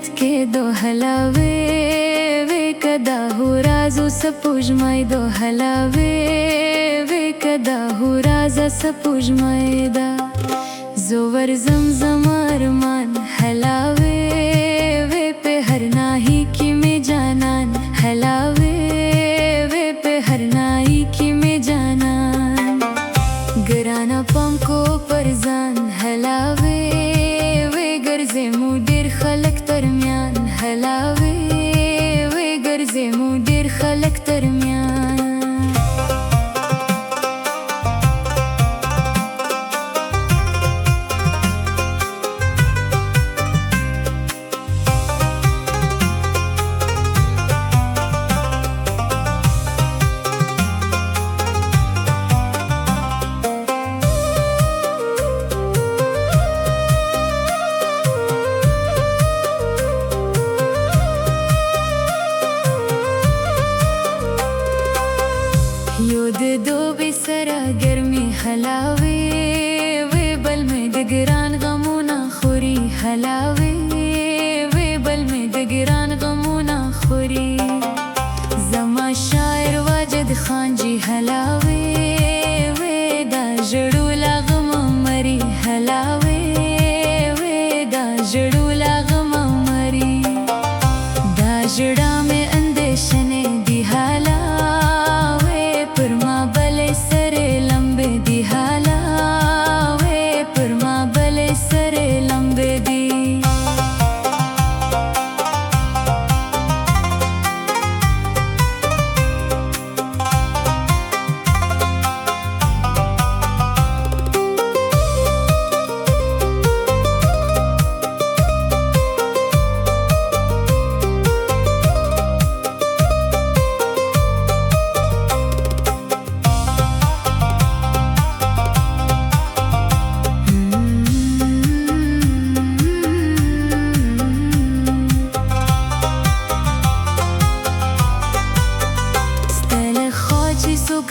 جنت کې دو هلاوي وی کدا هو رازو سپوږمۍ دو هلاوي وی کدا هو راز سپوږمۍ دا زور زمزم ارمان هلاوي وی په هر ناهي کې می جانان هلاوي وی په هر ناهي کې می جانان ګرانه پم کو پر ځان هلاوي وی ګرځې مو ډېر خلک ترمیان هلاوي وی ګرځې مو ډېر خلک ترمیان یو د دوبي سره ګرمي هلاوي وی بل مې د ګران غمونه خوري هلاوي وی بل مې د ګران غمونه خوري زما شاعر واجد خان جي هلاوي وی دا ژړو لغم مري هلاوي وی دا ژړو لغم مري دا ژړا مې اندېښنې دي هلاوي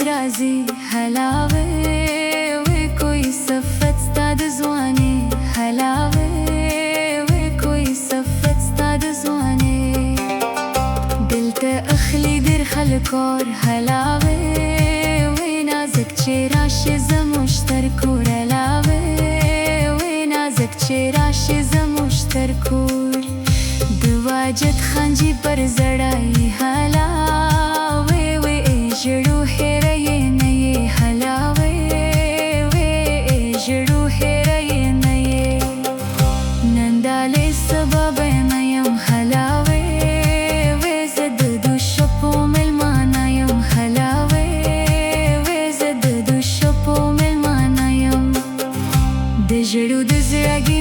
راځي هلاوي وی کوئی صفت ستا د ځواني هلاوي وی کوئی صفت ستا د ځواني دلته اخلي ډېر خلک اور هلاوي وی نازک چې راشي زموږ تر کور هلاوي وی نازک چې راشي زموږ تر کور د واجد خان جي پر زړای هلاوي وی ژړو ژړو د زړګي